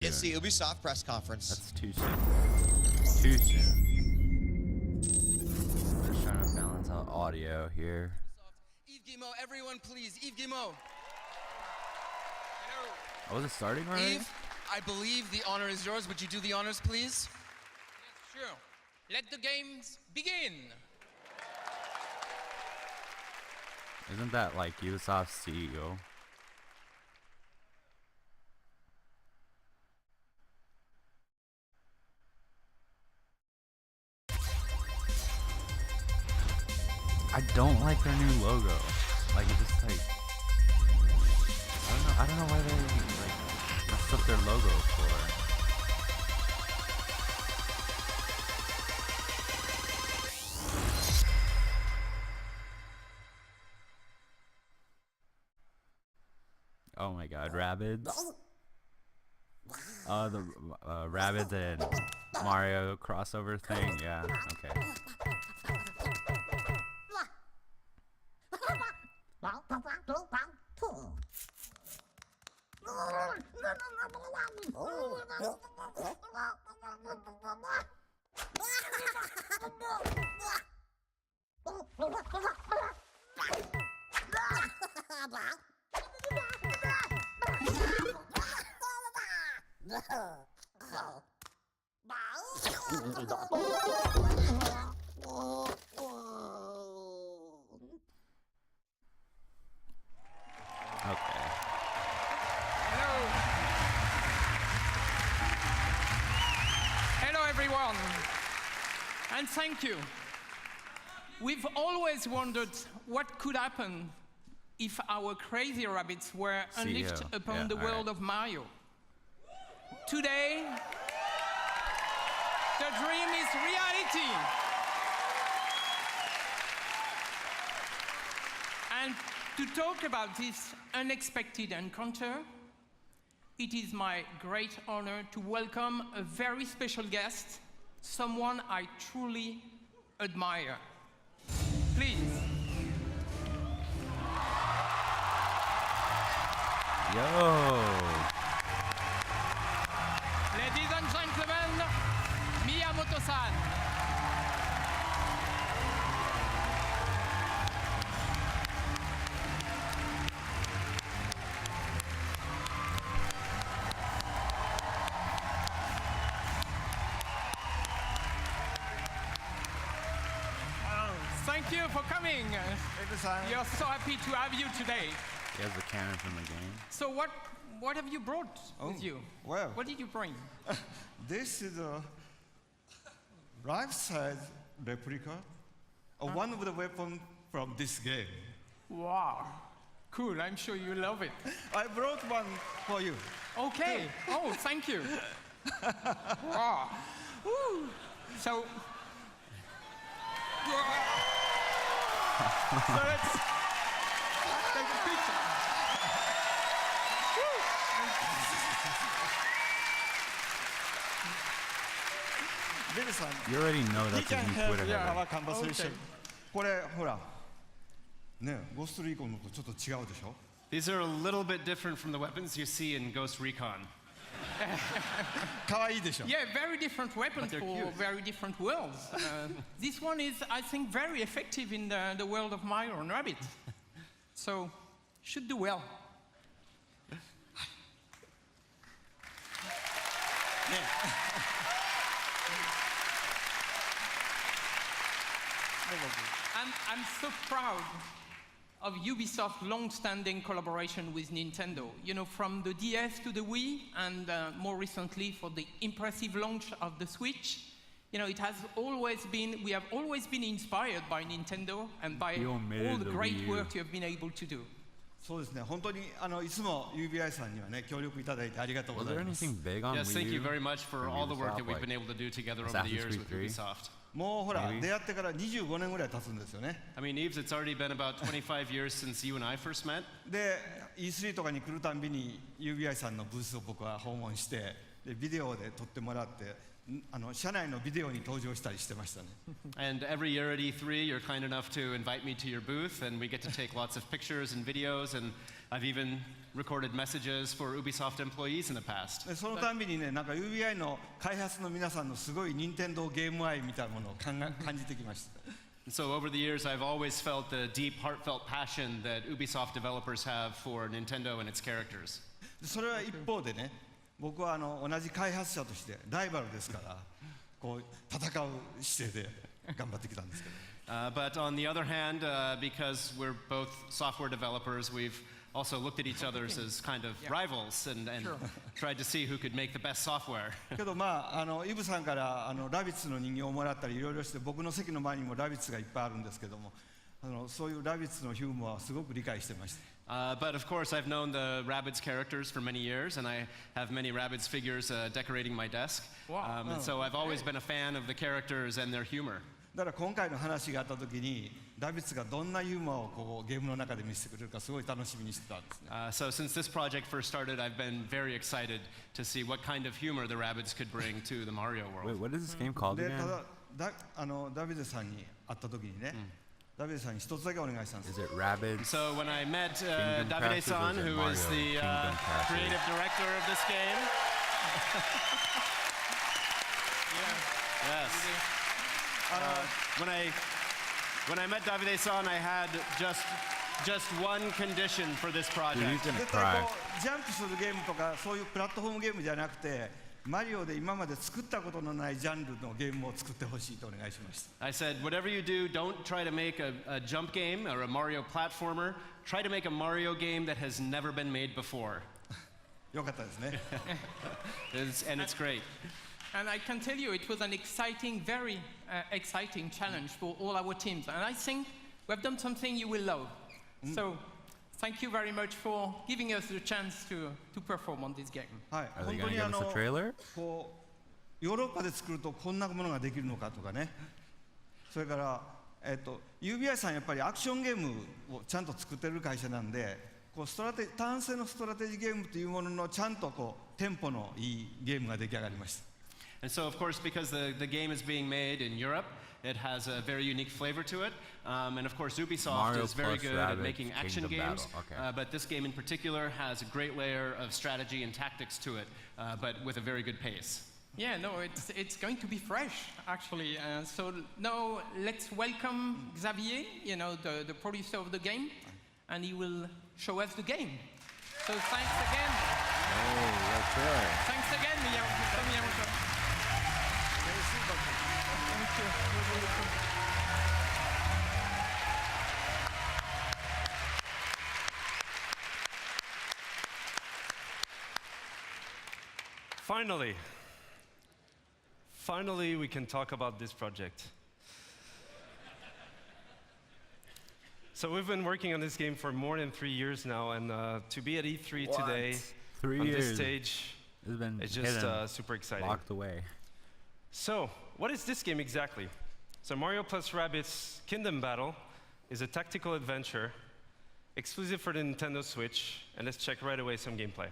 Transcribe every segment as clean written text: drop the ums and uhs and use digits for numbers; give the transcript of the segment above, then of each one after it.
It's the Ubisoft press conference. That's too soon. Too soon. Just trying to balance out audio here. Yves Guillemot, everyone please, Yves Guillemot. Hello. Oh, was it starting already? Yves, I believe the honor is yours. Would you do the honors, please? Yes, sure. Let the games begin. Isn't that like Ubisoft's CEO? I don't like their new logo. Like it just like I don't know why they like messed up their logo for. Oh my god, rabbids. The rabbids and Mario crossover thing. Yeah, okay. Hello everyone, and thank you. We've always wondered what could happen if our crazy rabbits were unleashed upon the world of Mario. Today, the dream is reality. And to talk about this unexpected encounter, it is my great honor to welcome a very special guest, someone I truly admire. Please. Yo. Ladies and gentlemen, Miyamoto-san. Thank you for coming. We are so happy to have you today. He has the cannon from the game. So what have you brought with you? Well, What did you bring? this is a life-size replica of one of the weapons from this game. Wow. Cool, I'm sure you love it. I brought one for you. Okay. Oh, thank you. Wow. Woo. So let's take a picture. Billy-san, You already know he that's can his help Twitter handle. our conversation. Okay. これほら、ね、ゴーストリーコンのとちょっと違うでしょ These are a little bit different from the weapons you see in Ghost Recon. 可愛いでしょ Yeah, very different weapons they're for cute. very different worlds. This one is, I think, very effective in the world of Mario and Rabbit. So, should do well. I'm so proud of Ubisoft's long-standing collaboration with Nintendo. You know, from the DS to the Wii, and more recently for the impressive launch of the Switch. You know, it has always been, we have always been inspired by Nintendo and by You all made the the great Wii U. work you have been able to do. そうですね、本当にいつも UBI さんにはね、協力いただいてありがとうご Was ざい there ます anything big on Yes, Wii thank U? you very much for from all the work Ubisoft, that we've been like able to do together over Assassin's the years with Creed 3? Ubisoft. もうほら、 Maybe. 出会ってから25年ぐらい経つんですよね I mean, Eves, it's already been about 25 years since you and I first met. で、E3 とかに来るたんびに UBI さんのブースを僕は訪問してでビデオで撮ってもらって社内のビデオに登場したりしてましたね。And every year at E3, you're kind enough to invite me to your booth, and we get to take lots of pictures and videos, and I've even recorded messages for Ubisoft employees in the past. でそのたんびにね、なんか UBI の開発の皆さんのすごい任天堂ゲーム愛みたいなものを感じてきました。So over the years, I've always felt the deep, heartfelt passion that Ubisoft developers have for Nintendo and its characters. それは一方でね、僕は同じ開発者としてライバルですからこう戦う姿勢で頑張ってきたんですけど。But on the other hand, because we're both software developers, we've also looked at each other as kind of rivals and tried to see who could make the best software. けどイブさんからラビッツの人形をもらったりいろいろして僕の席の前にもラビッツがいっぱいあるんですけどもそういうラビッツのヒューモアはすごく理解してました。But of course, I've known the Rabbids characters for many years, and I have many Rabbids figures decorating my desk. And so I've always been a fan of the characters and their humor. だから今回の話があった時にラビッツがどんなユーモアをこうゲームの中で見せてくれるかすごい楽しみにしてたんですね。So since this project first started, I've been very excited to see what kind of humor the Rabbids could bring to the Mario world. Wait, what is this game called で again? ただダビデさんに会った時にね、ダビデさんに一つだけお願いしたんです。 Is it rabbid? So when I met Kingdom Davide-san, Crashers or who Mario is the Kingdom Crashers? creative director of this game, yes. When I met Davide-san, I had just one condition for this Dude, project. he's gonna 絶対 cry. こうジャンプするゲームとかそういうプラットフォームゲームじゃなくてマリオで今まで作ったことのないジャンルのゲームを作ってほしいとお願いしました。 I said, whatever you do, don't try to make a jump game or a Mario platformer. Try to make a Mario game that has never been made before. よかったですね。And it's great. And I can tell you, it was an exciting, very exciting challenge for all our teams. And I think we've done something you will love. So, thank you very much for giving us the chance to perform on this game. はい、 Are they 本当 gonna に give us a trailer? こうヨーロッパで作るとこんなものができるのかとかね。それからUBI さんやっぱりアクションゲームをちゃんと作ってる会社なんで、こう単性のストラテジーゲームというもののちゃんとこうテンポのいいゲームが出来上がりました。 And so, of course, because the game is being made in Europe, it has a very unique flavor to it. And of course, Ubisoft Mario is very plus good at Rabbids making action Kingdom games. Battle. Okay. But this game in particular has a great layer of strategy and tactics to it, but with a very good pace. Yeah, no, it's going to be fresh, actually. So now let's welcome Xavier, the producer of the game, and he will show us the game. So thanks again. Hey, that trailer. Thanks again, Miyamoto. Thank you. You're welcome. Finally, we can talk about this project. So we've been working on this game for more than 3 years now, and to be at E3 What? today 3 on years. this stage, It's been it's just hidden, super exciting. locked away. So, what is this game exactly? So Mario plus Rabbids Kingdom Battle is a tactical adventure exclusive for the Nintendo Switch, and let's check right away some gameplay.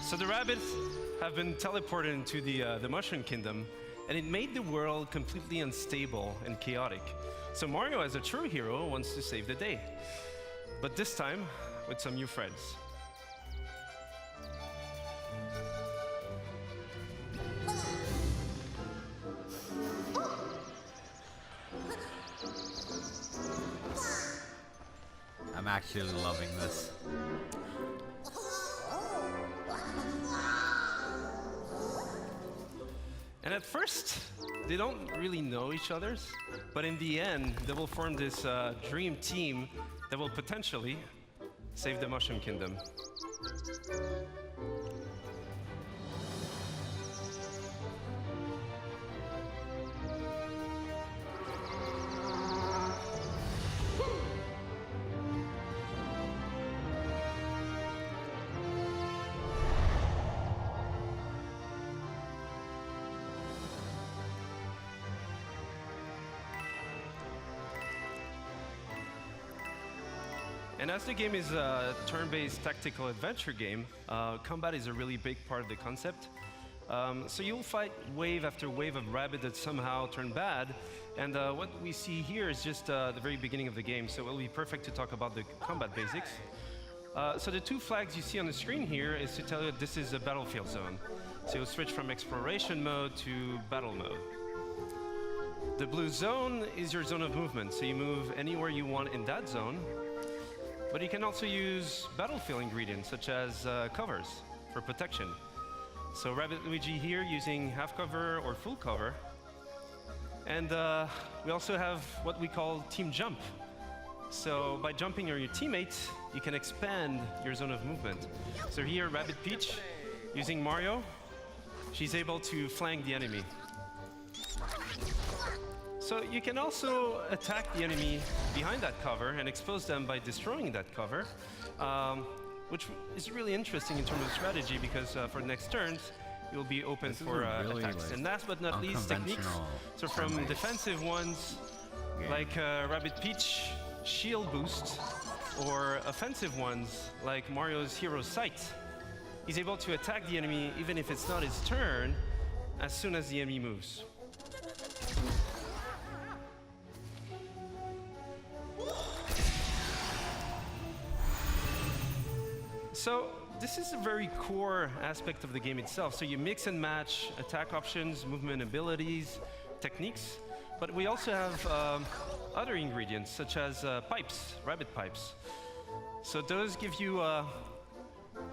So the rabbits have been teleported into the Mushroom Kingdom, and it made the world completely unstable and chaotic. So Mario, as a true hero, wants to save the day, but this time with some new friends. I'm actually loving this. And at first, they don't really know each other, but in the end, they will form this dream team that will potentially save the Mushroom Kingdom. And as the game is a turn-based tactical adventure game, combat is a really big part of the concept. So you'll fight wave after wave of rabbit that somehow turn bad. And what we see here is just the very beginning of the game, so it will be perfect to talk about the combat basics. So the two flags you see on the screen here is to tell you this is a battlefield zone. So you'll switch from exploration mode to battle mode. The blue zone is your zone of movement, so you move anywhere you want in that zone. But you can also use battlefield ingredients, such as covers for protection. So Rabbid Luigi here using half cover or full cover. And we also have what we call team jump. So by jumping on your teammates, you can expand your zone of movement. So here, Rabbid Peach, using Mario, she's able to flank the enemy. So you can also attack the enemy behind that cover and expose them by destroying that cover, which is really interesting in terms of strategy because for the next turns, you'll be open for really attacks. And last but not least, techniques. So from defensive ones, like Rabbid Peach shield boost, or offensive ones, like Mario's Hero Sight. He's able to attack the enemy even if it's not his turn, as soon as the enemy moves. So this is a very core aspect of the game itself. So you mix and match attack options, movement abilities, techniques, but we also have other ingredients such as pipes, rabbit pipes. So those give you a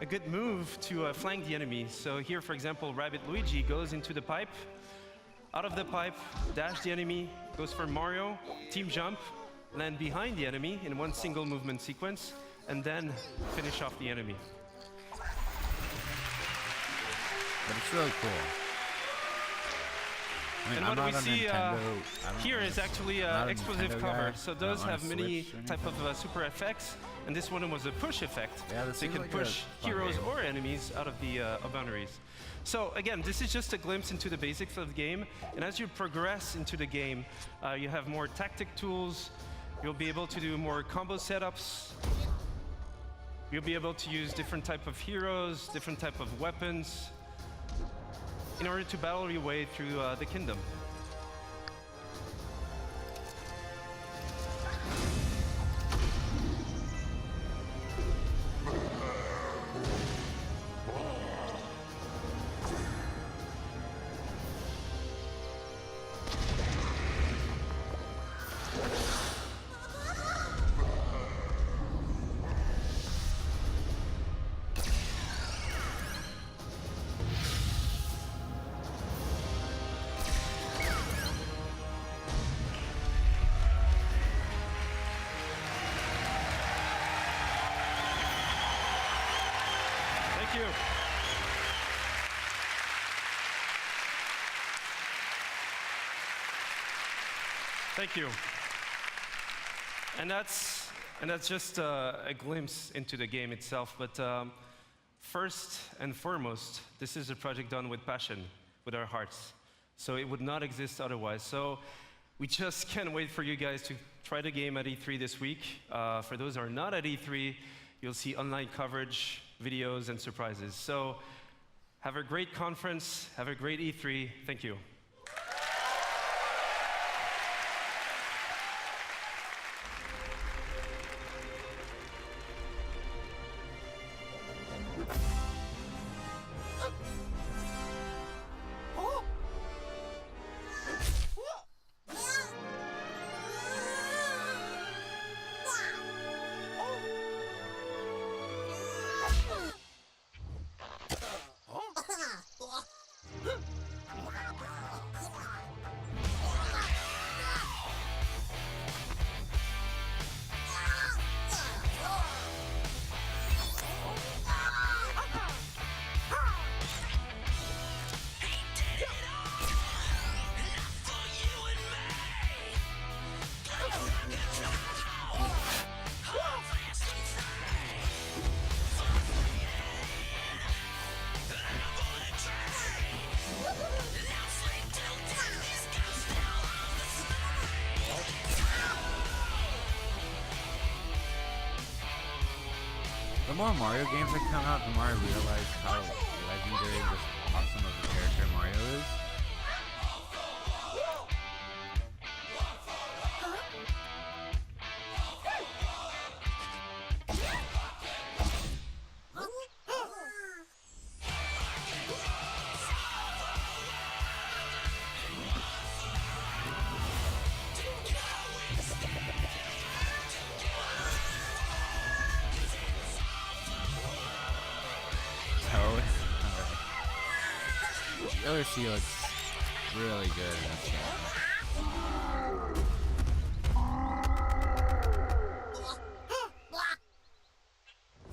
good move to flank the enemy. So here, for example, Rabbid Luigi goes into the pipe, out of the pipe, dash the enemy, goes for Mario, team jump, land behind the enemy in one single movement sequence, and then finish off the enemy. But it's really cool. I mean, And what we see here is actually explosive cover. So those have many type of super effects, and this one was a push effect. Yeah, this so you is can like push a fun heroes game. or enemies out of the boundaries. So again, this is just a glimpse into the basics of the game, and as you progress into the game, you have more tactic tools, you'll be able to do more combo setups, you'll be able to use different type of heroes, different type of weapons, in order to battle your way through the kingdom. Thank you. Thank you. And that's just a glimpse into the game itself. But first and foremost, this is a project done with passion, with our hearts. So it would not exist otherwise. So we just can't wait for you guys to try the game at E3 this week. For those who are not at E3, you'll see online coverage, videos, and surprises. So have a great conference, have a great E3. Thank you. The more Mario games that come out, the more I realize how legendary and just awesome of a character Mario is. Yoshi looks really good in this game.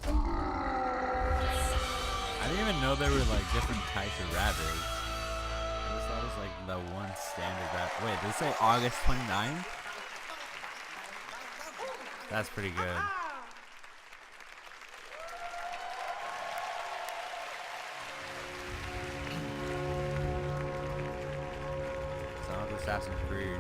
I didn't even know there were like different types of rabbids. I just thought it was like the one standard rabbid. Wait, did it say August 29th? That's pretty good. Assassin's Creed.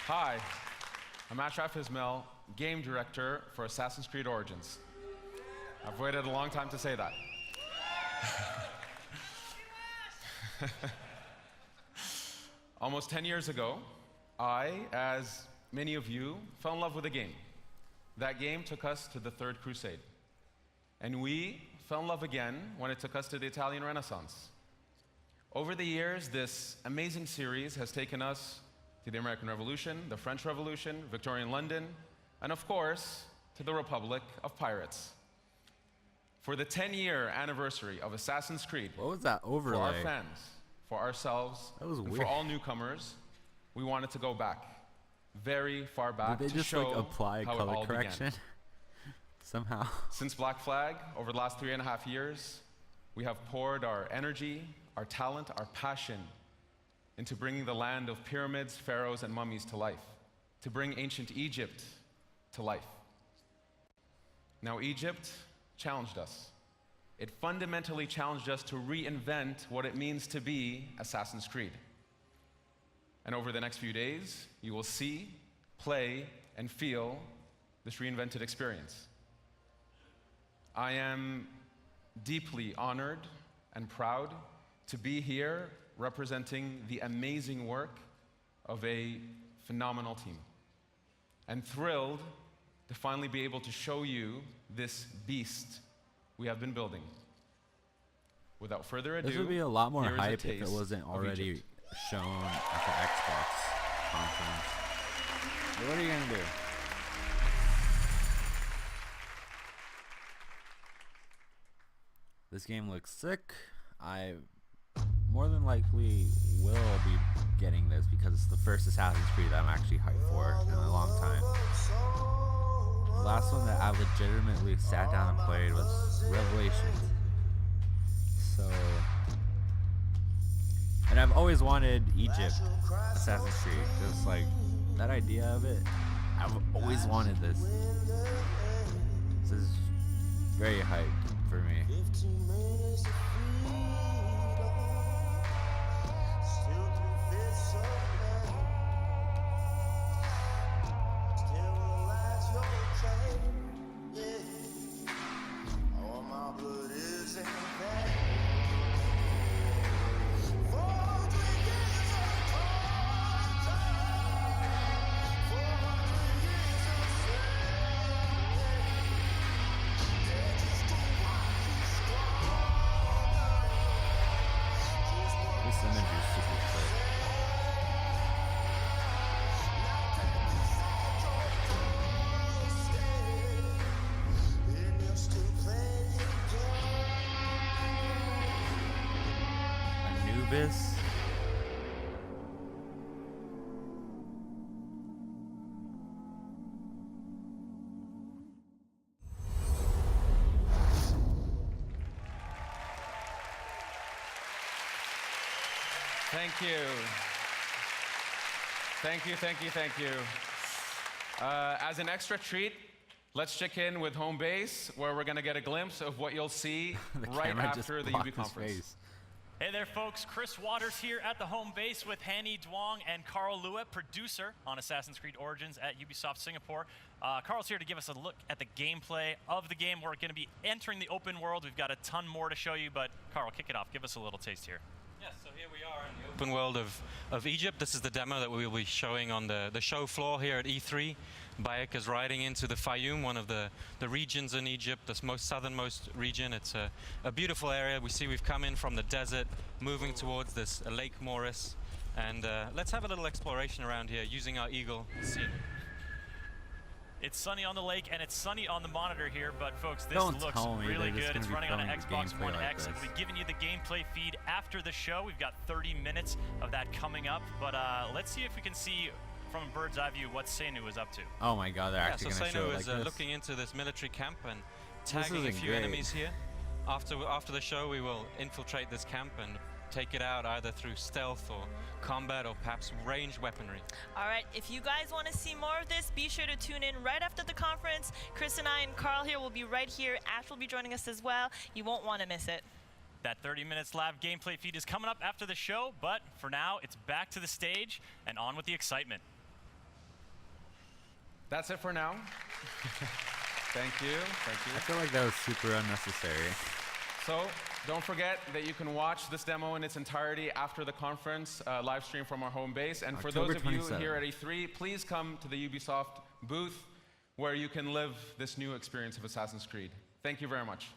Hi, I'm Ashraf Ismail, game director for Assassin's Creed Origins. I've waited a long time to say that. Almost 10 years ago, I, as many of you, fell in love with a game. That game took us to the Third Crusade. And we fell in love again when it took us to the Italian Renaissance. Over the years, this amazing series has taken us to the American Revolution, the French Revolution, Victorian London, and of course, to the Republic of Pirates. For the 10-year anniversary of Assassin's Creed, What was that overlay? for our fans, for ourselves, That was and weird. for all newcomers, we wanted to go back, very far back, Did they to just show like apply how it color all correction? began. Somehow. Since Black Flag, over the last 3.5 years, we have poured our energy, our talent, our passion into bringing the land of pyramids, pharaohs, and mummies to life, to bring ancient Egypt to life. Now, Egypt challenged us. It fundamentally challenged us to reinvent what it means to be Assassin's Creed. And over the next few days, you will see, play, and feel this reinvented experience. I am deeply honored and proud to be here representing the amazing work of a phenomenal team, and thrilled to finally be able to show you this beast we have been building. Without further ado, This would be a lot more here is a hype if it taste wasn't of already Egypt. shown at the Xbox conference. But what are you gonna do? This game looks sick. I more than likely will be getting this because it's the first Assassin's Creed that I'm actually hyped for in a long time. The last one that I legitimately sat down and played was Revelations. So, and I've always wanted Egypt Assassin's Creed. Just like that idea of it, I've always wanted this. This is very hyped for me. This image is super sick. Anubis. Thank you. Thank you, thank you, thank you. As an extra treat, let's check in with home base, where we're going to get a glimpse of what you'll see The right camera just after the blocked UB his conference. face. Hey there, folks. Chris Waters here at the home base with Hanny Duong and Carl Lua, producer on Assassin's Creed Origins at Ubisoft Singapore. Carl's here to give us a look at the gameplay of the game. We're going to be entering the open world. We've got a ton more to show you, but Carl, kick it off. Give us a little taste here. Yes, so here we are in the open world of Egypt. This is the demo that we will be showing on the show floor here at E3. Bayek is riding into the Fayum, one of the regions in Egypt, the most southernmost region. It's a beautiful area. We see we've come in from the desert, moving towards this Lake Moris. And let's have a little exploration around here using our Eagle scenery. It's sunny on the lake and it's sunny on the monitor here, but folks, this Don't looks tell me really they're just good. It's gonna be running on an filming Xbox gameplay One like X. this. We'll be giving you the gameplay feed after the show. We've got 30 minutes of that coming up, but let's see if we can see from a bird's eye view what Seinu is up to. Oh my god, they're Yeah, actually so going to show Seinu it like is this. looking into this military camp and This tagging a isn't few great. enemies here. After the show, we will infiltrate this camp and take it out either through stealth or combat or perhaps ranged weaponry. All right, if you guys want to see more of this, be sure to tune in right after the conference. Chris and I and Carl here will be right here. Ash will be joining us as well. You won't want to miss it. That 30 minutes live gameplay feed is coming up after the show, but for now, it's back to the stage and on with the excitement. That's it for now. Thank you. Thank you. I feel like that was super unnecessary. So don't forget that you can watch this demo in its entirety after the conference, live stream from our home base. And for October those of you 27th. here at E3, please come to the Ubisoft booth where you can live this new experience of Assassin's Creed. Thank you very much.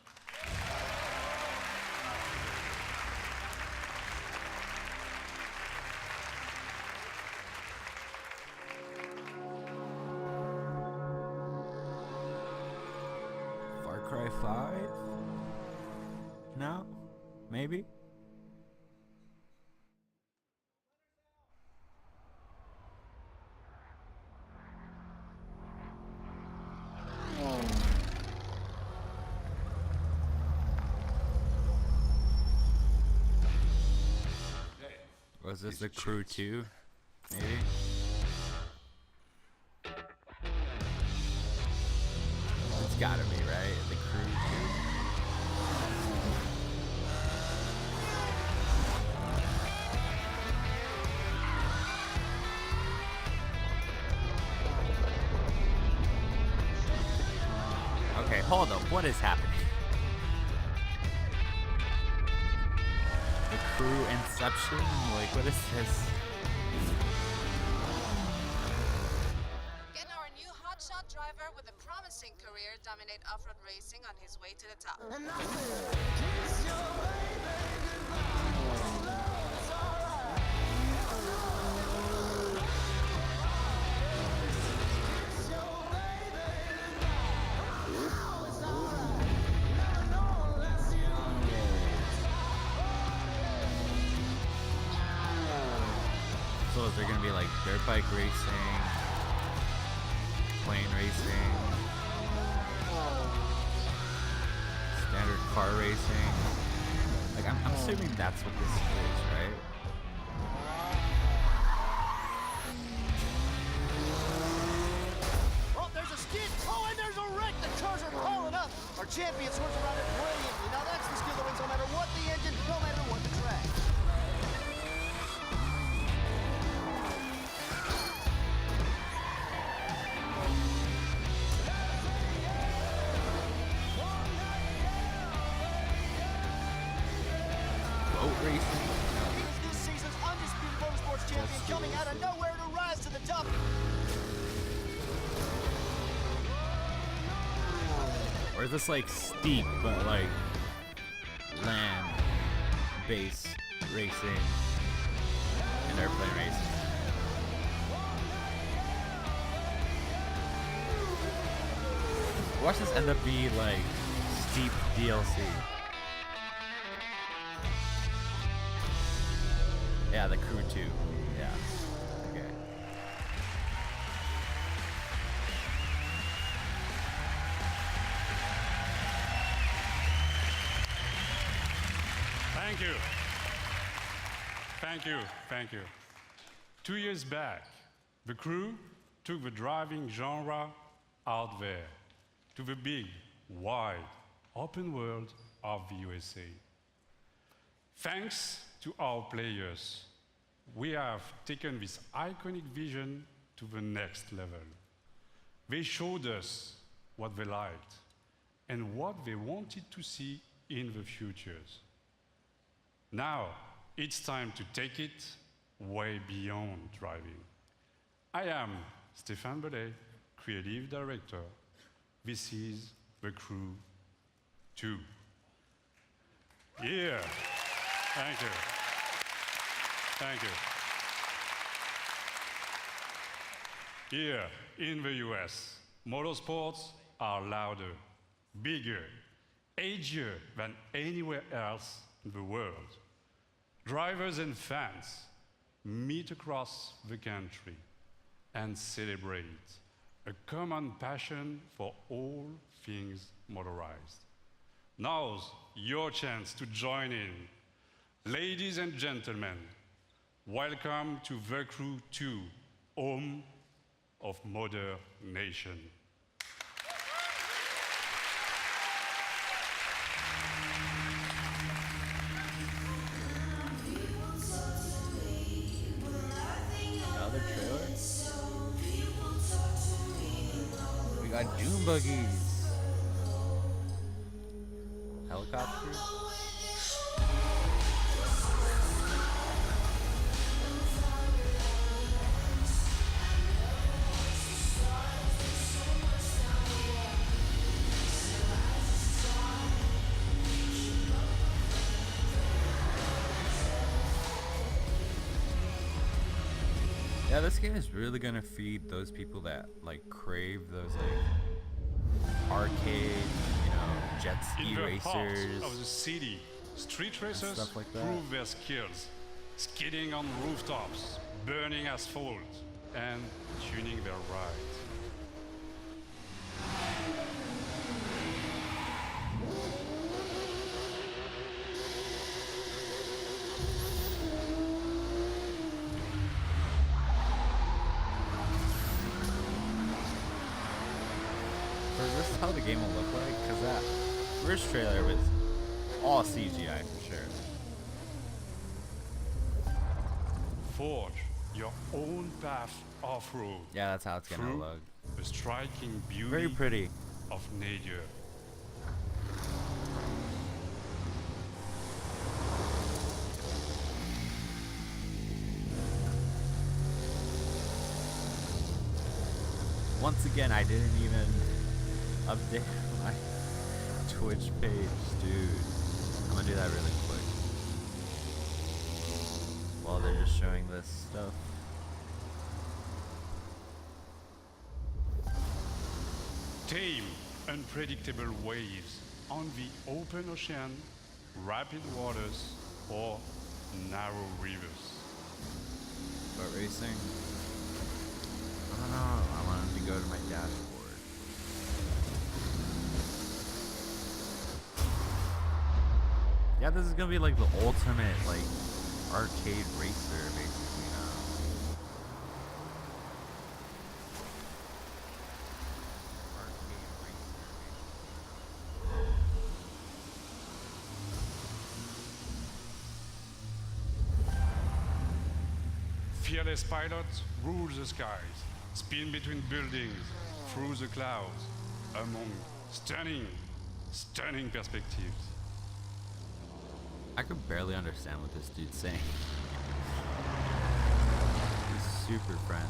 Far Cry 5? No? Maybe? Was this the Crew 2? Maybe? It's gotta be, right? The Crew 2? Okay, hold up. What is happening? The Crew Inception? Like, what is this? Get our new hotshot driver with a promising career dominate off-road racing on his way to the top. So is there gonna be like dirt bike racing, plane racing, standard car racing? Like I'm assuming that's what this is, right? Oh, there's a skid. Oh, and there's a wreck. The cars are piling up. Our champion swerves around it brilliantly. Now that's the skill that wins no matter what the engine, no matter what the track. Boat racing. Here's this season's undisputed motorsports champion coming out of nowhere to rise to the top. Or is this like steep, but like land based racing and airplane racing? Watch this end up be like steep DLC. Yeah, the Crew 2. Yeah. Okay. Thank you. Thank you. Thank you. 2 years back, the Crew took the driving genre out there. to the big, wide, open world of the USA. Thanks to our players, we have taken this iconic vision to the next level. They showed us what they liked and what they wanted to see in the futures. Now, it's time to take it way beyond driving. I am Stéphane Bellet, Creative Director. This is The Crew 2. Yeah, thank you. Thank you. Here in the US, motorsports are louder, bigger, edgier than anywhere else in the world. Drivers and fans meet across the country and celebrate a common passion for all things motorized. Now's your chance to join in. Ladies and gentlemen, welcome to The Crew 2, home of Motor Nation. Another trailer? We got Dune buggies. Helicopters? Yeah, this game is really gonna feed those people that like crave those like arcade, you know, jet ski In the heart racers. of the city, street racers stuff like that. prove their skills, skidding on rooftops, burning asphalt, and tuning their rides. So this is how the game will look like, because that first trailer was all CGI for sure. Forge your own path off-road. Yeah, that's how it's gonna through look. the striking beauty Very pretty. of nature. Once again, I didn't even update my Twitch page, dude. I'm gonna do that really quick. While they're just showing this stuff. Tame, unpredictable waves on the open ocean, rapid waters, or narrow rivers. But racing? I don't know. I wanted to go to my dashboard. Yeah, this is gonna be like the ultimate like arcade racer, basically now. Fearless pilot rules the skies, spin between buildings, through the clouds, among stunning perspectives. I could barely understand what this dude's saying. He's super French.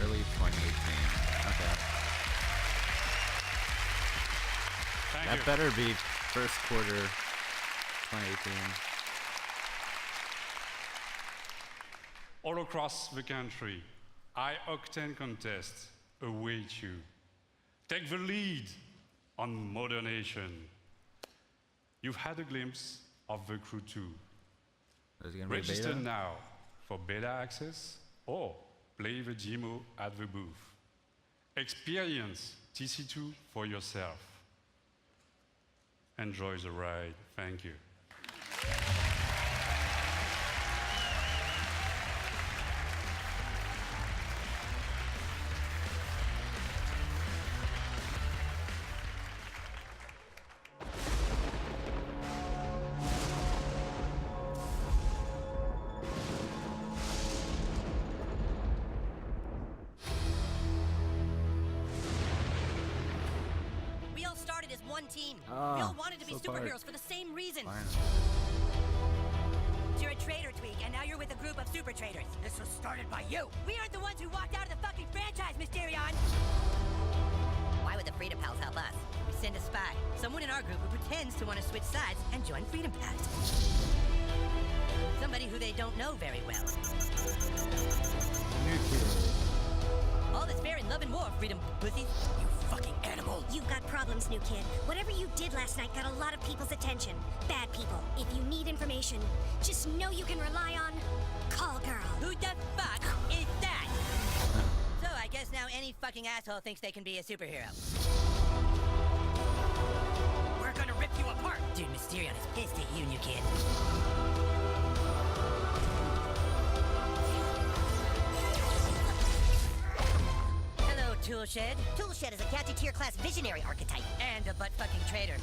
Early 2018. Okay. Thank That you. better be first quarter 2018. All across the country, high-octane contests await you. Take the lead on modernation. You've had a glimpse of the Crew 2. Is it gonna be a Register beta? now for beta access or play the demo at the booth. Experience TC2 for yourself. Enjoy the ride. Thank you. We all started as one team. We Ah, all wanted to be so far. superheroes for the same reason. Fine. You're a traitor, Tweak, and now you're with a group of super traitors. This was started by you. We aren't the ones who walked out of the fucking franchise, Mysterion. Why would the Freedom Pals help us? We send a spy, someone in our group who pretends to want to switch sides and join Freedom Pact. Somebody who they don't know very well. All this fair in love and war, Freedom Pussies. You fucking animal. You've got problems, new kid. Whatever you did last night got a lot of people's attention. Bad people. If you need information, just know you can rely on Call Girl. Who the fuck is that? So I guess now any fucking asshole thinks they can be a superhero. We're gonna rip you apart. Dude, Mysterion is pissed at you, new kid. Hello, Toolshed. Toolshed is a catchy tier class visionary archetype. And a butt-fucking traitor.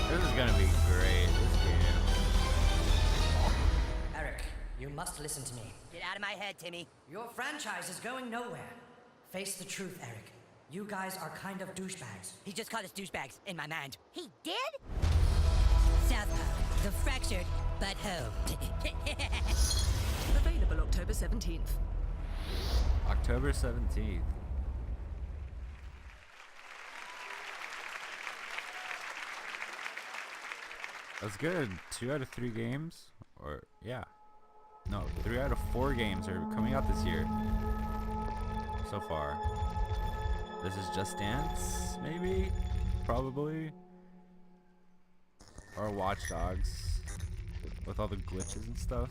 This is gonna be great. This game. Eric, you must listen to me. Get out of my head, Timmy. Your franchise is going nowhere. Face the truth, Eric. You guys are kind of douchebags. He just called us douchebags in my mind. He did? Southpaw, the fractured but home. Available October 17th. October 17th. That's good. 2 out of 3 games? Or, yeah. No, 3 out of 4 games are coming out this year. So far. This is Just Dance, maybe? Probably. Or Watch Dogs. With all the glitches and stuff.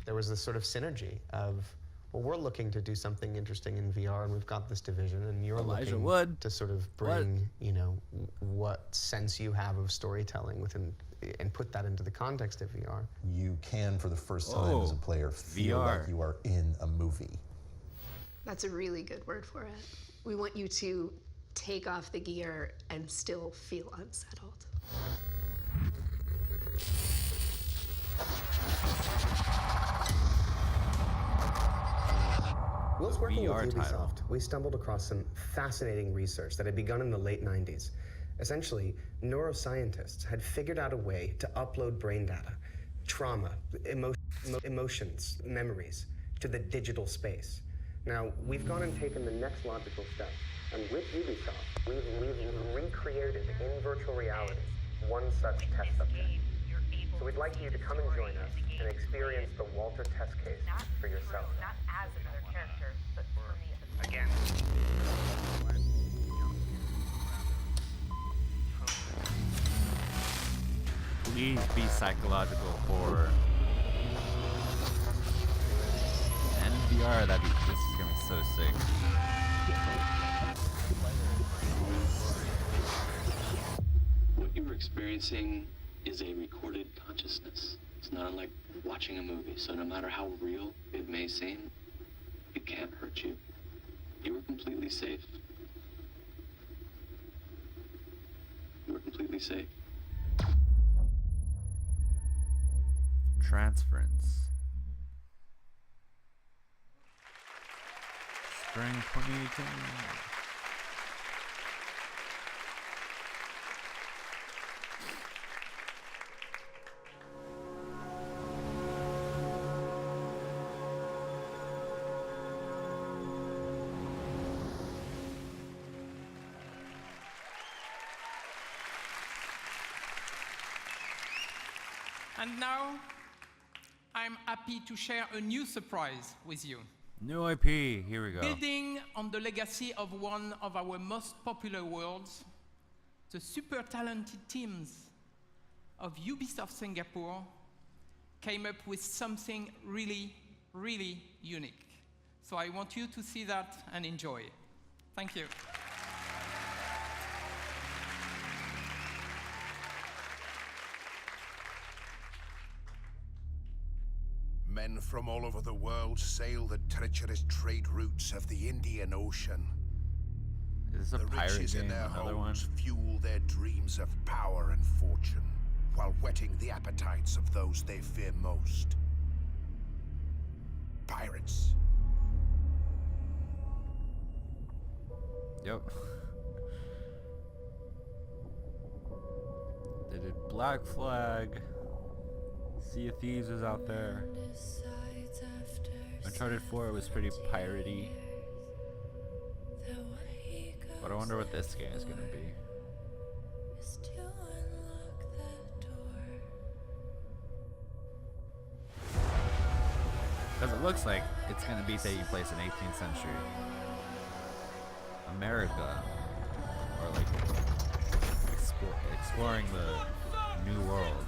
There was this sort of synergy of, well, we're looking to do something interesting in VR, and we've got this division, and you're Elijah looking Wood. to sort of bring, you know, what sense you have of storytelling within, and put that into the context of VR. You can, for the first time as a player, feel VR. like you are in a movie. That's a really good word for it. We want you to take off the gear and still feel unsettled. Whilst working with VR Ubisoft, title. we stumbled across some fascinating research that had begun in the late 90s. Essentially, neuroscientists had figured out a way to upload brain data, trauma, emotions, memories, to the digital space. Now, we've gone and taken the next logical step, and with Ubisoft, we've recreated in virtual reality one such test subject. So we'd like you to come and join us and experience the Walter test case for yourself. Not as another character, but for me. Again. Please be psychological horror. And in VR, this is gonna be so sick. What you were experiencing is a recorded consciousness. It's not unlike watching a movie, so no matter how real it may seem, it can't hurt you. You were completely safe. You were completely safe. Transference. Spring 2018. And now, I'm happy to share a new surprise with you. New IP, here we go. Building on the legacy of one of our most popular worlds, the super talented teams of Ubisoft Singapore came up with something really, really unique. So I want you to see that and enjoy. Thank you. Men from all over the world sail the treacherous trade routes of the Indian Ocean. Is this a the pirate riches game? in their Another homes one? fuel their dreams of power and fortune, while whetting the appetites of those they fear most. Pirates. Yep. They did Black Flag. Sea of Thieves was out there. Uncharted 4 was pretty piratey. But I wonder what this game is gonna be. Because it looks like it's gonna be taking place in 18th century America, or like exploring the new world.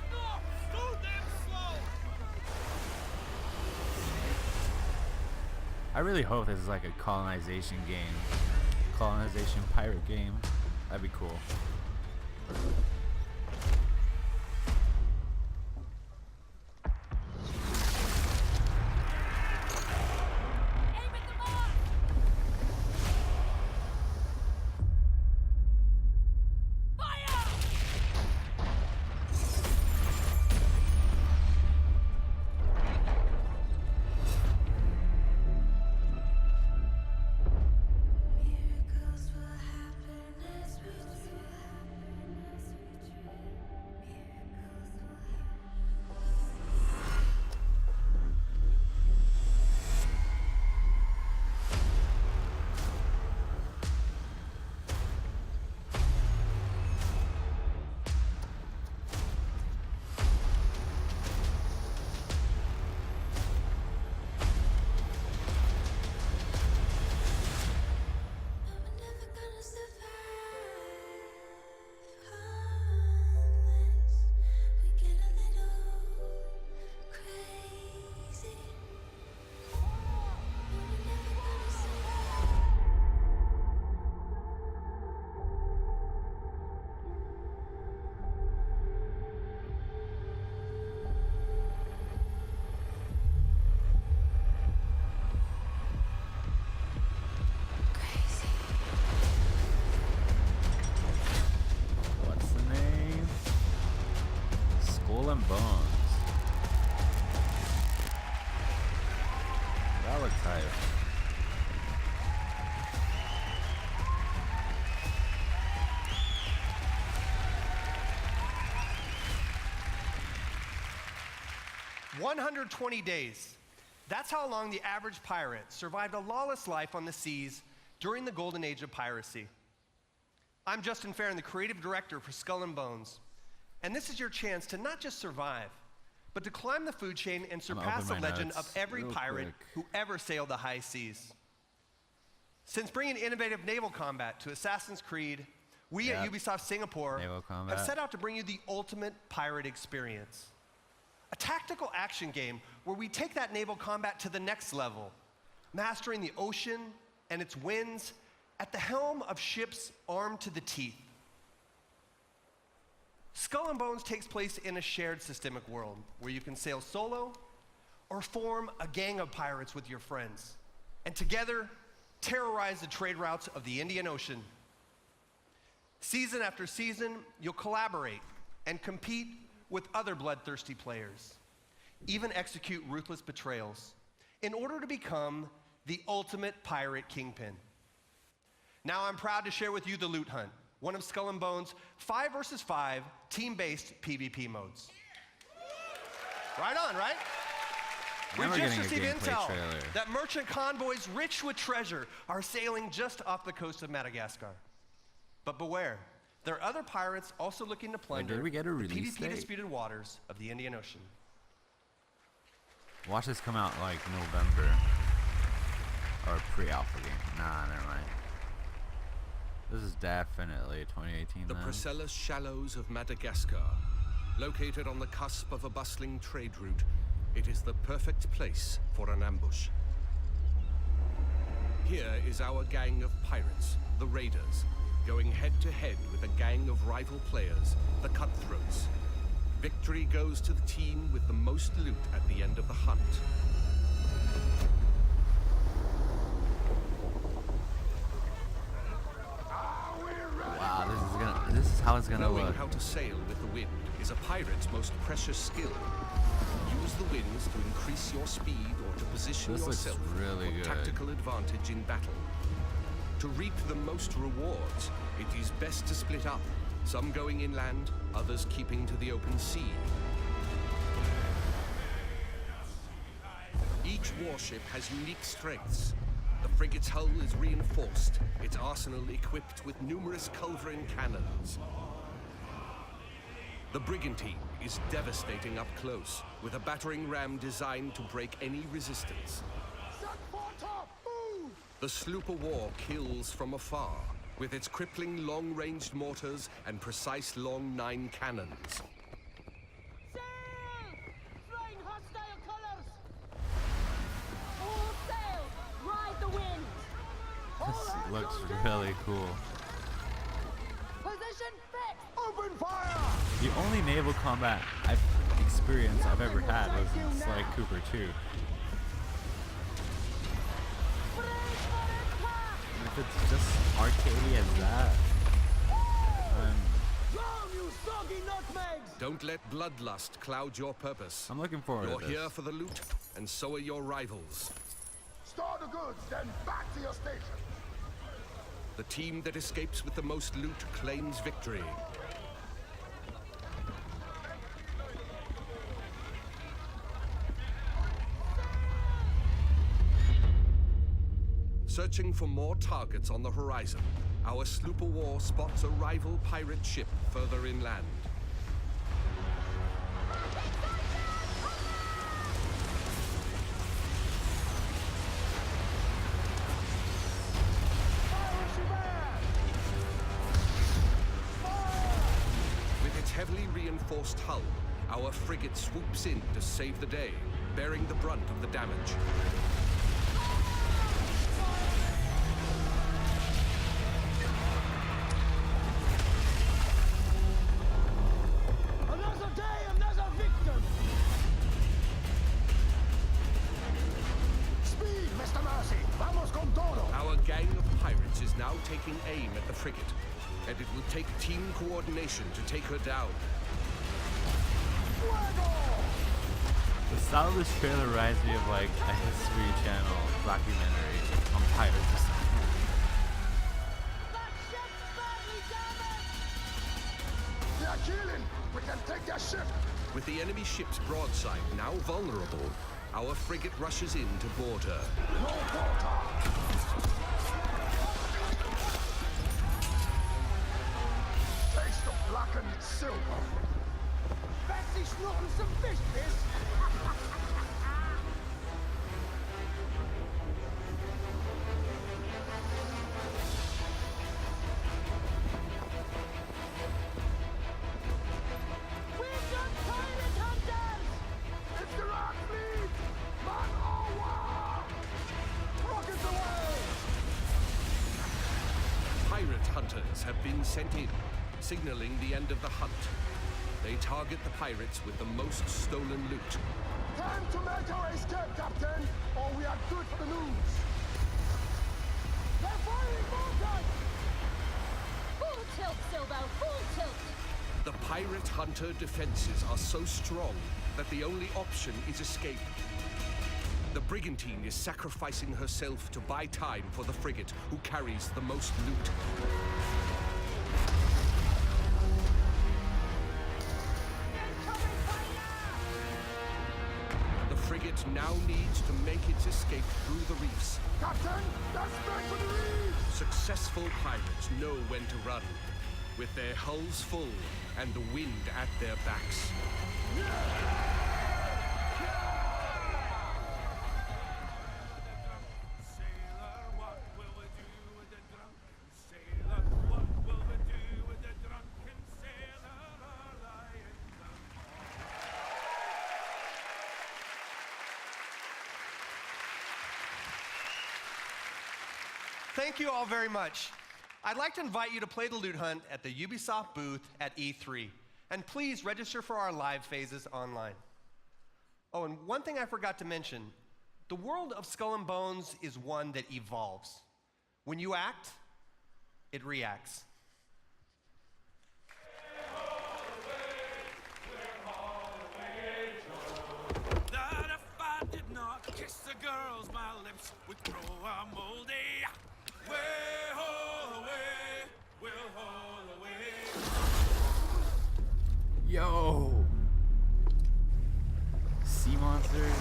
I really hope this is like a colonization game, colonization pirate game. That'd be cool. Bones. That looks tight. "120 days. That's how long the average pirate survived a lawless life on the seas during the golden age of piracy. I'm Justin Farron, the creative director for Skull and Bones. And this is your chance to not just survive, but to climb the food chain and surpass the legend of every pirate who ever sailed the high seas. Since bringing innovative naval combat to Assassin's Creed, we at Ubisoft Singapore have set out to bring you the ultimate pirate experience. A tactical action game where we take that naval combat to the next level, mastering the ocean and its winds at the helm of ships armed to the teeth. Skull and Bones takes place in a shared systemic world where you can sail solo or form a gang of pirates with your friends, and together terrorize the trade routes of the Indian Ocean. Season after season, you'll collaborate and compete with other bloodthirsty players, even execute ruthless betrayals in order to become the ultimate pirate kingpin. Now I'm proud to share with you the Loot Hunt, one of Skull and Bones' 5 versus 5 team-based PvP modes. Right on, right? We just received intel that merchant convoys rich with treasure are sailing just off the coast of Madagascar. But beware, There are other pirates also looking to plunder did we get a the release PvP date? disputed waters of the Indian Ocean. Watch this come out like November. Or pre-alpha game. Nah, never mind. This is definitely 2018 The then. Priscilla Shallows of Madagascar. Located on the cusp of a bustling trade route, it is the perfect place for an ambush. Here is our gang of pirates, the Raiders, going head-to-head with a gang of rival players, the Cutthroats. Victory goes to the team with the most loot at the end of the hunt. Wow, this is how it's gonna Knowing look. how to sail with the wind is a pirate's most precious skill. Use the winds to increase your speed or to position This looks yourself really for good. tactical advantage in battle. To reap the most rewards, it is best to split up, some going inland, others keeping to the open sea. Each warship has unique strengths. The frigate's hull is reinforced, its arsenal equipped with numerous culverin cannons. The brigantine is devastating up close, with a battering ram designed to break any resistance. The sloop of war kills from afar, with its crippling long-ranged mortars and precise long 9 cannons. Flying hostile colors! All sail! Ride the wind! This looks really cool. Position fixed! Open fire! The only naval combat experience I've ever had was in Sly Cooper 2. And if it's just arcadey as that, Don't let bloodlust cloud your purpose. I'm looking forward You're to this. here for the loot, and so are your rivals. Store the goods, then back to your station. The team that escapes with the most loot claims victory. Searching for more targets on the horizon, our sloop of war spots a rival pirate ship further inland. With its heavily reinforced hull, our frigate swoops in to save the day, bearing the brunt of the damage. Another day, another victim! Speed, Mr. Mercy! Vamos con todo! Our gang of pirates is now taking aim at the frigate, and it will take team coordination to take her down. The style of this trailer reminds me of like a History Channel documentary on pirates or something. They are killing! We can take their ship! With the enemy ship's broadside now vulnerable, our frigate rushes in to board her. No quarter! Taste of blackened silver! Fancy snorting some fish, miss? We've got pirate hunters! It's the rock fleet! Man au war! Rockets away! Pirate hunters have been sent in, signaling the end of the hunt. They target the pirates with the most stolen loot. Time to make our escape, Captain, or we are good for the news. They're firing mortars! Full tilt, Silvo, full tilt! The pirate hunter defenses are so strong that the only option is escape. The brigantine is sacrificing herself to buy time for the frigate, who carries the most loot. The frigate now needs to make its escape through the reefs. Captain, that's straight for the reefs! Successful pirates know when to run. with their hulls full and the wind at their backs. Thank you all very much. I'd like to invite you to play the Loot Hunt at the Ubisoft booth at E3. And please register for our live phases online. Oh, and one thing I forgot to mention. The world of Skull and Bones is one that evolves. When you act, it reacts. That if I did not kiss the girls, my lips would grow a moldy. Way, haul away, we'll haul away. Yo! Sea monsters.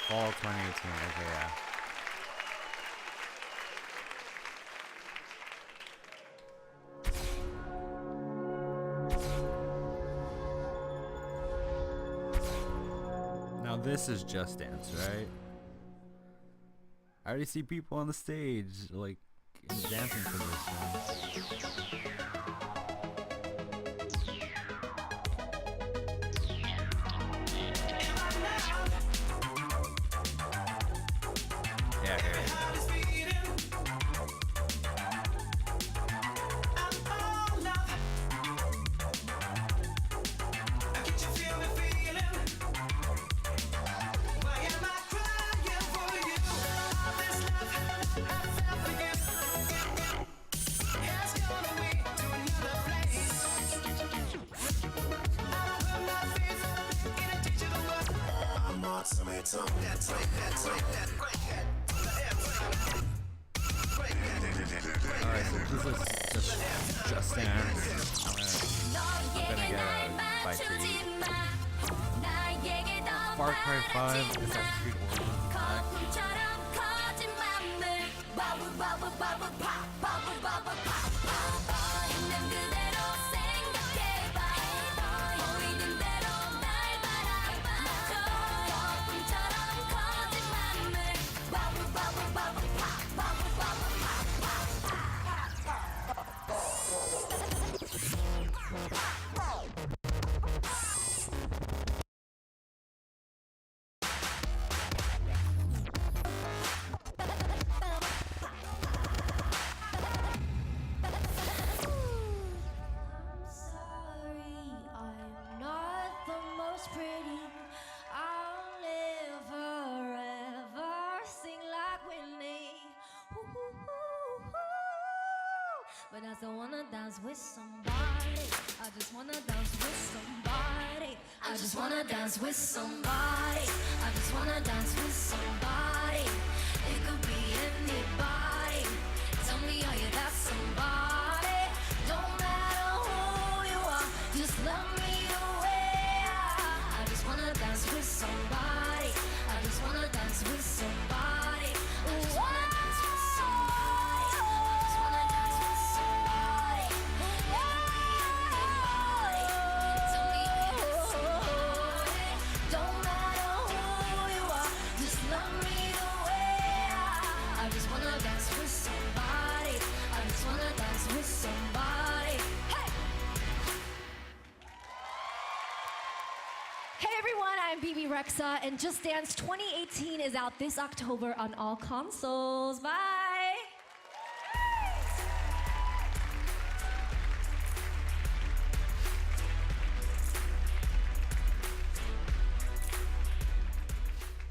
Fall 2018, okay, yeah. Now this is Just Dance, right? I already see people on the stage, like, in dancing positions. Yeah, here it is. Alright, so this is just Dance. I'm gonna get a fight to eat. Far Cry 5, Assassin's Creed But I still wanna dance with somebody. I just wanna dance with somebody. I just wanna dance with somebody. I just wanna dance with somebody. It could be anybody. Tell me are you that somebody? Don't matter who you are, just love me the way I just wanna dance with somebody. I just wanna dance with somebody. I just wanna dance with somebody. I just wanna dance with somebody. It could be anybody. Tell me are you that somebody? Don't matter who you are, just love me the way I just wanna dance with somebody. I just wanna dance with somebody. Hey! Hey everyone, I'm BB Rexa, and Just Dance 2018 is out this October on all consoles. Bye!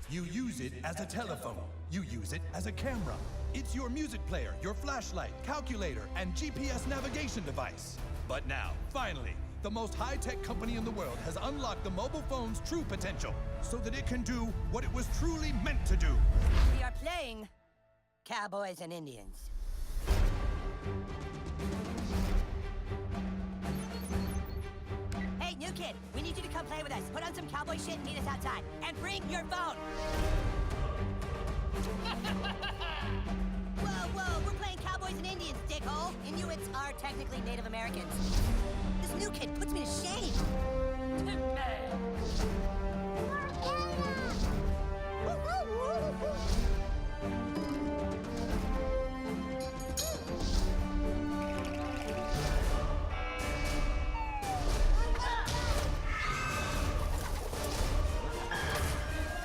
You use it as a telephone. You use it as a camera. It's your music player, your flashlight, calculator, and GPS navigation device. But now, finally, the most high-tech company in the world has unlocked the mobile phone's true potential so that it can do what it was truly meant to do. We are playing Cowboys and Indians. Hey, new kid, we need you to come play with us. Put on some cowboy shit and meet us outside. And bring your phone. Whoa, we're playing Cowboys and Indians, dickhole. Inuits are technically Native Americans. This new kid puts me to shame.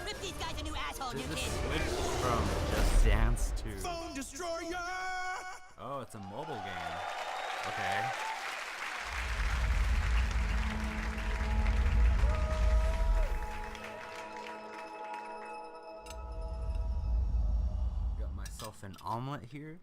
Rip these guys a new asshole, new kid. Switch from Just Dance to... Phone Destroyer! Oh, it's a mobile game. Okay. Got myself an omelet here.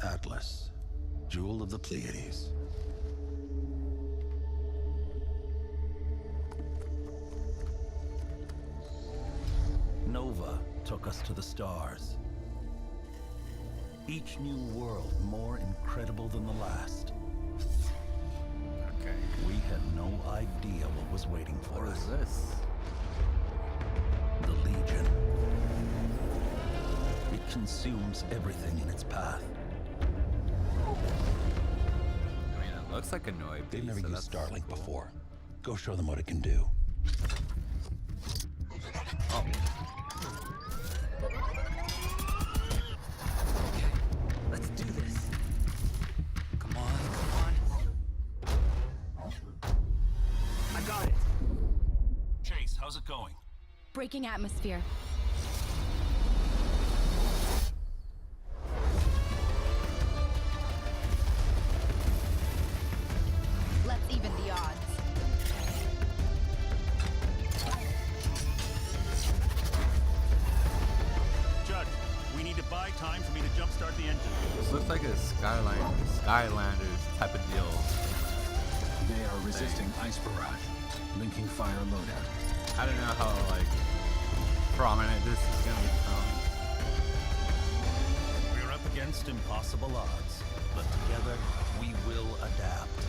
Atlas, jewel of the Pleiades. Nova took us to the stars. Each new world more incredible than the last. Okay. We had no idea what was waiting for us. What is this? The Legion. It consumes everything in its path. I mean, it looks like a Noi They've piece, never so used that's Starlink cool. before. Go show them what it can do. Oh. Let's do this. Come on. I got it. Chase, how's it going? Breaking atmosphere. Let's even the odds. Judge, we need to buy time for me to jumpstart the engine. This looks like a Skylanders type of deal. They are resisting ice barrage. Linking fire loadout. I don't know how like prominent this is gonna become. We're up against impossible odds, but together we will adapt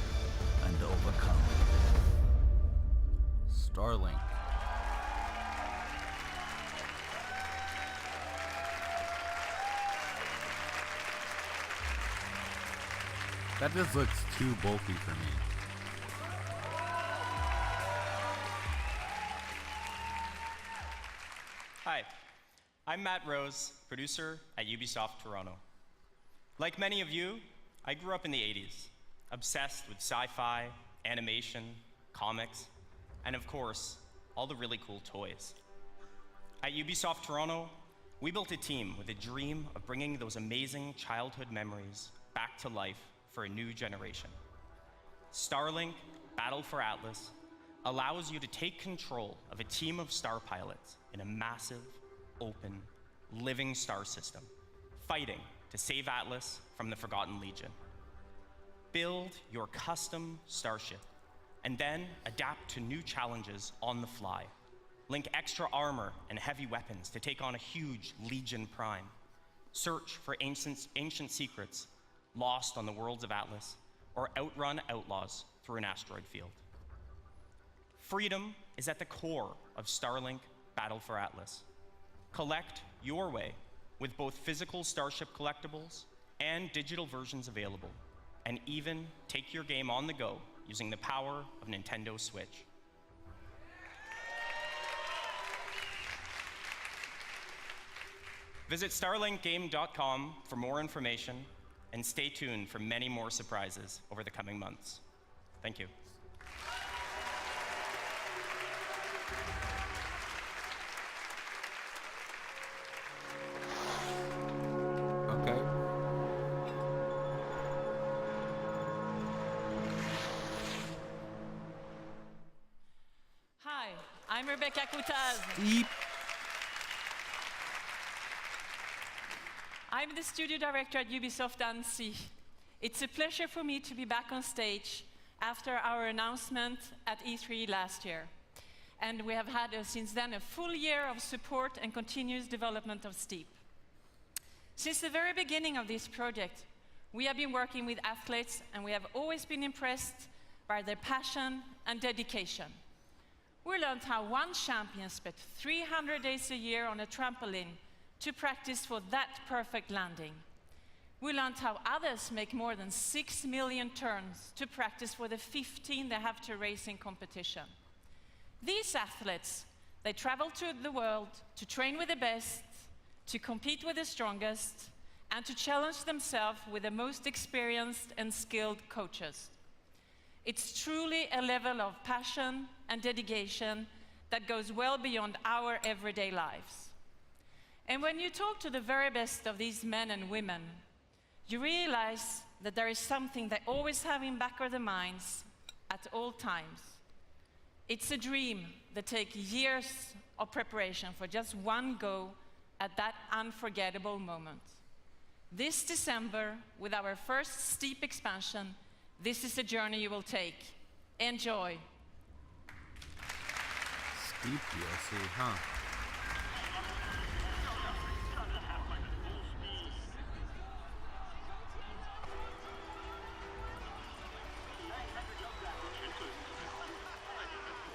and overcome. Starlink. That just looks too bulky for me. Hi, I'm Matt Rose, producer at Ubisoft Toronto. Like many of you, I grew up in the 80s, obsessed with sci-fi, animation, comics, and of course, all the really cool toys. At Ubisoft Toronto, we built a team with a dream of bringing those amazing childhood memories back to life for a new generation. Starlink Battle for Atlas allows you to take control of a team of star pilots in a massive, open, living star system, fighting to save Atlas from the Forgotten Legion. Build your custom starship, and then adapt to new challenges on the fly. Link extra armor and heavy weapons to take on a huge Legion Prime. Search for ancient secrets lost on the worlds of Atlas, or outrun outlaws through an asteroid field. Freedom is at the core of Starlink Battle for Atlas. Collect your way with both physical Starship collectibles and digital versions available, and even take your game on the go using the power of Nintendo Switch. Visit starlinkgame.com for more information, and stay tuned for many more surprises over the coming months. Thank you. Okay. Hi, I'm Rebecca Kutaz. Steep. I'm the studio director at Ubisoft Annecy. It's a pleasure for me to be back on stage after our announcement at E3 last year. And we have had, since then, a full year of support and continuous development of Steep. Since the very beginning of this project, we have been working with athletes, and we have always been impressed by their passion and dedication. We learned how one champion spent 300 days a year on a trampoline to practice for that perfect landing. We learned how others make more than 6 million turns to practice for the 15 they have to race in competition. These athletes, they travel to the world to train with the best, to compete with the strongest, and to challenge themselves with the most experienced and skilled coaches. It's truly a level of passion and dedication that goes well beyond our everyday lives. And when you talk to the very best of these men and women, you realize that there is something they always have in back of their minds at all times. It's a dream that takes years of preparation for just one go at that unforgettable moment. This December, with our first Steep expansion, this is a journey you will take. Enjoy. Steep DLC, huh?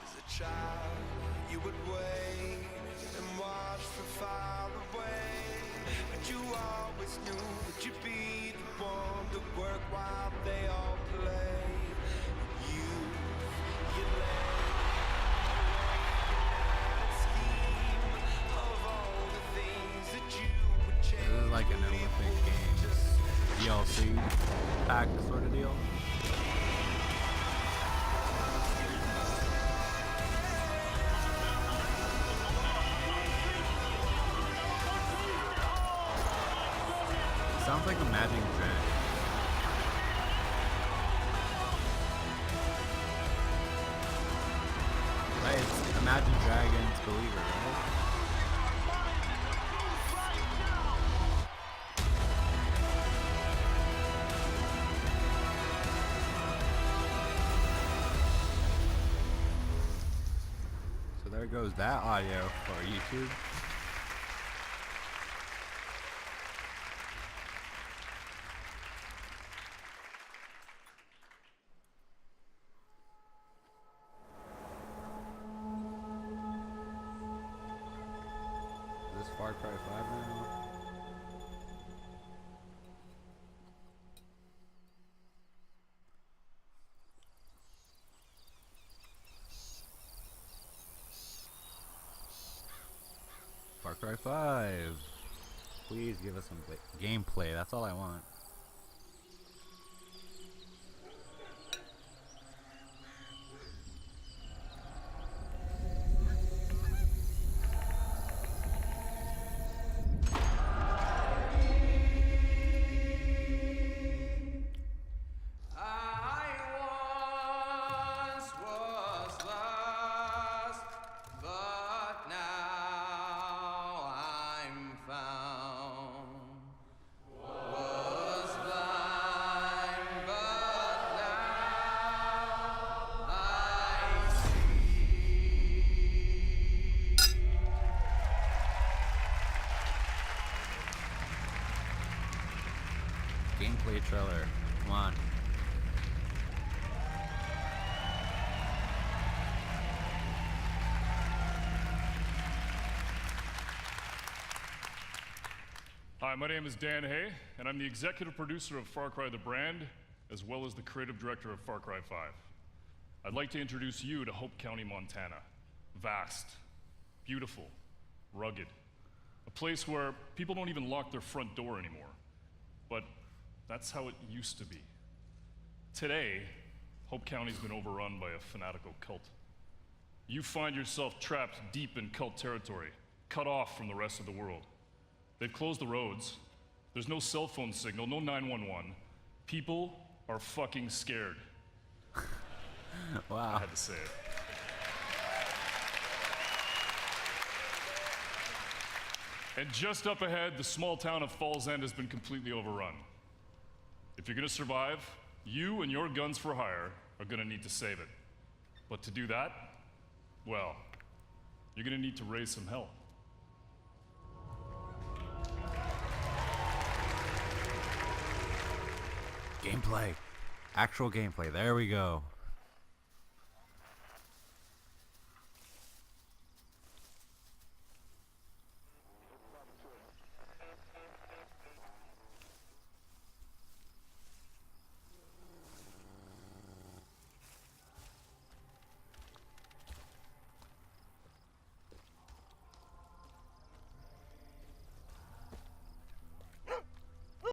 As a child, you would wait and watch from far away, but you always knew that you'd be the one to work while they all play. You lay and scheme of all the things that you would change. This is like an Olympic Games DLC pack sort of deal. Sounds like a Magic Dragon. Right, it's Imagine Dragons Believer, right? So there goes that audio for YouTube. Far Cry 5 now. Far Cry 5. Please give us some gameplay. That's all I want. Gameplay trailer. Come on. Hi, my name is Dan Hay, and I'm the executive producer of Far Cry the brand, as well as the creative director of Far Cry 5. I'd like to introduce you to Hope County, Montana. Vast, beautiful, rugged. A place where people don't even lock their front door anymore. But that's how it used to be. Today, Hope County's been overrun by a fanatical cult. You find yourself trapped deep in cult territory, cut off from the rest of the world. They've closed the roads. There's no cell phone signal, no 911. People are fucking scared. Wow. I had to say it. And just up ahead, the small town of Falls End has been completely overrun. If you're gonna survive, you and your guns for hire are gonna need to save it. But to do that, well, you're gonna need to raise some hell. Gameplay. Actual gameplay. There we go.